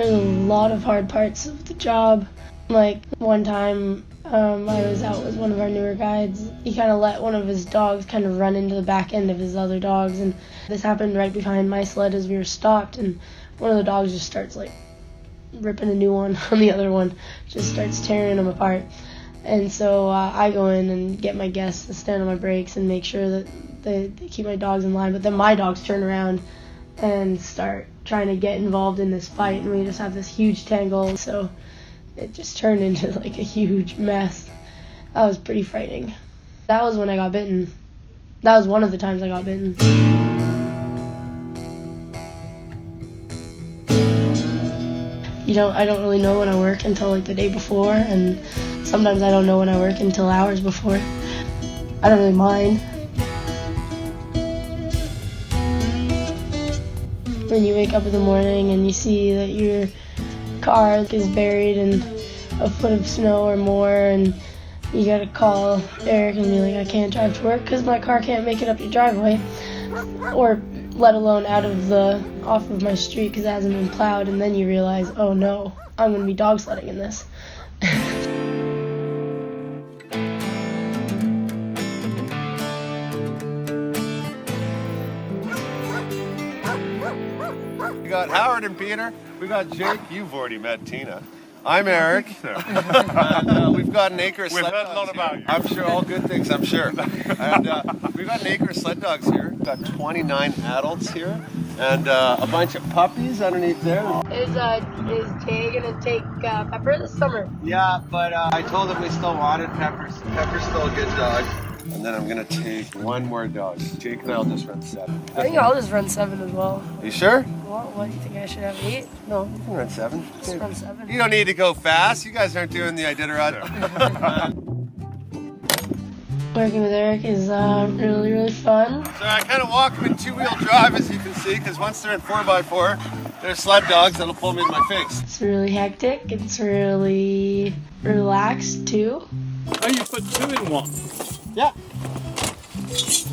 There's a lot of hard parts of the job. Like one time I was out with one of our newer guides. He kind of let one of his dogs kind of run into the back end of his other dogs, and this happened right behind my sled as we were stopped, and one of the dogs just starts like ripping a new one on the other one, just starts tearing them apart. And so I go in and get my guests to stand on my brakes and make sure that they keep my dogs in line, but then my dogs turn around and start trying to get involved in this fight, and we just have this huge tangle. So it just turned into like a huge mess. That was pretty frightening. That was when I got bitten. That was one of the times I got bitten. I don't really know when I work until like the day before, and sometimes I don't know when I work until hours before. I don't really mind. When you wake up in the morning and you see that your car is buried in a foot of snow or more, and you gotta call Eric and be like, I can't drive to work because my car can't make it up your driveway, or let alone off of my street because it hasn't been plowed, and then you realize, oh no, I'm gonna be dog sledding in this. We got Howard and Peter. We got Jake. You've already met Tina. I'm Eric. And, we've got an acre of sled dogs. We've heard a lot about you. I'm sure, all good things, I'm sure. And we've got an acre of sled dogs here. We've got 29 adults here and a bunch of puppies underneath there. Is Jay gonna take Pepper this summer? Yeah, but I told him we still wanted Pepper. Pepper's still a good dog. And then I'm gonna take one more dog. Jake and I'll just run 7. I think I'll just run 7 as well. You sure? What do you think I should have? 8? No. You can run 7. Just run 7. You don't need to go fast. You guys aren't doing the Iditarod. Working with Eric is really, really fun. So I kind of walk them in 2-wheel drive, as you can see, because once they're in 4x4, they're sled dogs that'll pull me in my face. It's really hectic. It's really relaxed too. Oh, you put 2 in 1? Yeah.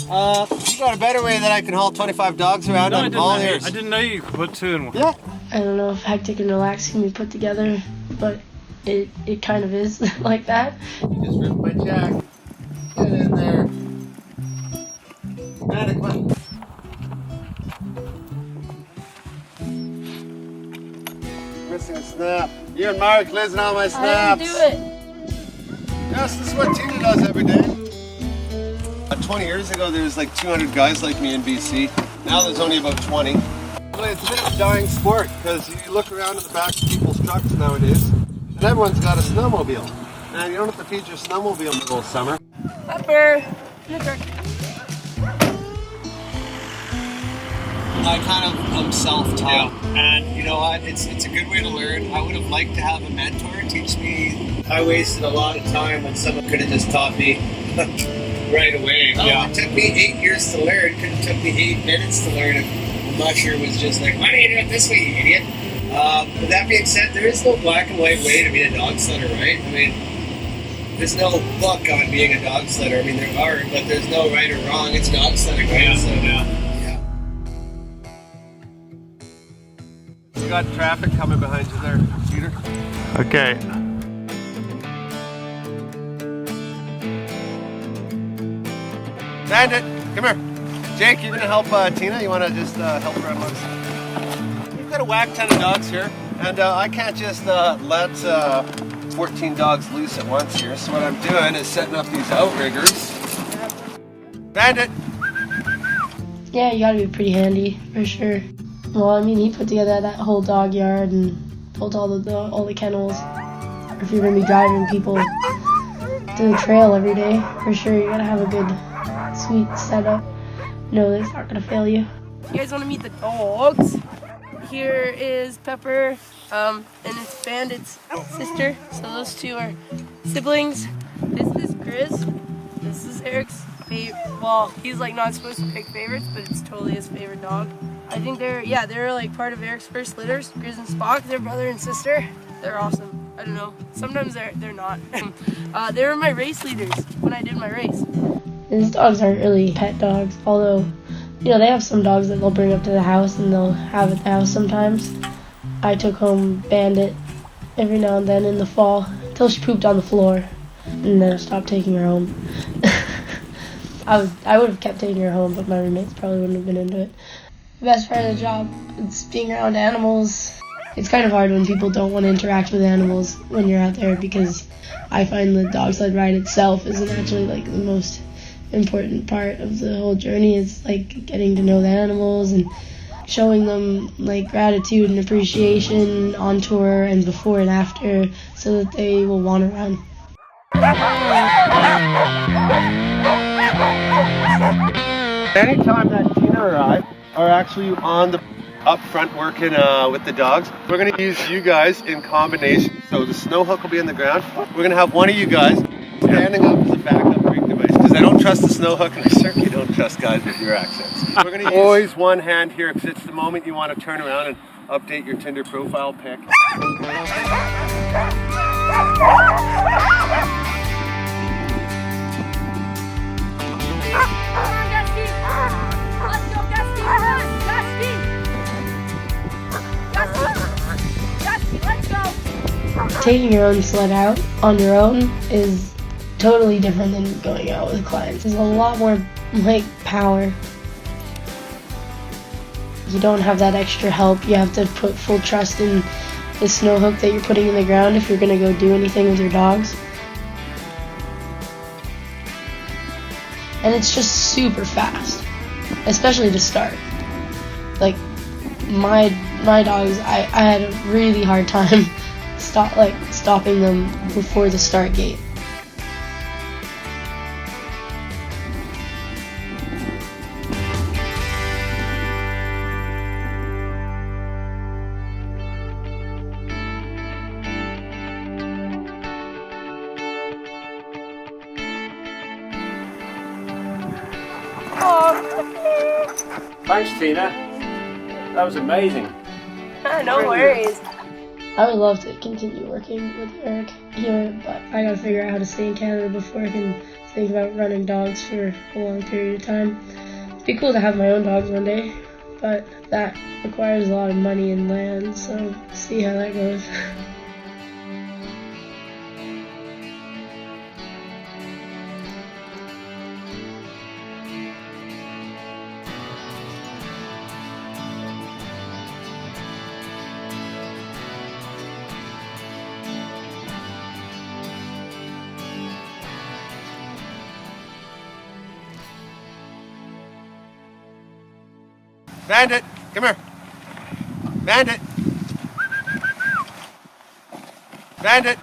You got a better way that I can haul 25 dogs around? No, I didn't know you could put 2 in 1. Yeah. I don't know if hectic and relaxed can be put together, but it kind of is like that. You just ripped my jack. Get in there. Matt, come on. Missing a snap. You and Mark losing all my snaps. I didn't do it. Yes, this is what Tina does every day. 20 years ago, there was like 200 guys like me in BC. Now there's only about 20. It's a bit of a dying sport because you look around in the back of people's trucks nowadays, and everyone's got a snowmobile. And you don't have to feed your snowmobile in the whole summer. Pepper. I kind of am self-taught, and you know what? It's a good way to learn. I would have liked to have a mentor teach me. I wasted a lot of time when someone could have just taught me right away. It took me 8 years to learn. Could have took me 8 minutes to learn if Musher was just like, why do you do it this way, you idiot? With that being said, there is no black and white way to be a dog sledder, right? I mean, there's no book on being a dog sledder. I mean, there are, but there's no right or wrong. It's dog sledding, right? You got traffic coming behind you there, Peter. Okay. Bandit, come here. Jake, you're gonna help Tina? You wanna just help her out? We've got a whack ton of dogs here, and I can't just let 14 dogs loose at once here. So what I'm doing is setting up these outriggers. Bandit! Yeah, you gotta be pretty handy, for sure. Well, I mean, he put together that whole dog yard and built all the kennels. Or if you're gonna be driving people to the trail every day, for sure, you gotta have a good, sweet setup. No, it's not gonna fail you. You guys wanna meet the dogs? Here is Pepper, and it's Bandit's sister. So those two are siblings. This is Grizz. This is Eric's favorite. Well, he's like not supposed to pick favorites, but it's totally his favorite dog. I think they're like part of Eric's first litters. Grizz and Spock, they're brother and sister. They're awesome. I don't know. Sometimes they're not. They were my race leaders when I did my race. These dogs aren't really pet dogs, although, you know, they have some dogs that they'll bring up to the house and they'll have at the house sometimes. I took home Bandit every now and then in the fall till she pooped on the floor, and then I stopped taking her home. I would have kept taking her home, but my roommates probably wouldn't have been into it. The best part of the job is being around animals. It's kind of hard when people don't want to interact with animals when you're out there, because I find the dog sled ride itself isn't actually like the most important part of the whole journey. It's like getting to know the animals and showing them like gratitude and appreciation on tour and before and after, so that they will want to run. Anytime that Tina or I are actually on the up front working with the dogs, we're going to use you guys in combination. So the snow hook will be in the ground. We're going to have one of you guys standing up as a backup brake device, because I don't trust the snow hook, and I certainly don't trust guys with your accents. We're going to use always one hand here, because it's the moment you want to turn around and update your Tinder profile pic. Taking your own sled out on your own is totally different than going out with clients. There's a lot more like power. You don't have that extra help. You have to put full trust in the snow hook that you're putting in the ground if you're going to go do anything with your dogs. And it's just super fast, especially to start. Like my dogs, I had a really hard time stopping them before the start gate. Thanks, Tina. That was amazing. No worries. I would love to continue working with Eric here, but I gotta figure out how to stay in Canada before I can think about running dogs for a long period of time. It'd be cool to have my own dogs one day, but that requires a lot of money and land, so see how that goes. Bandit, come here. Bandit. Bandit.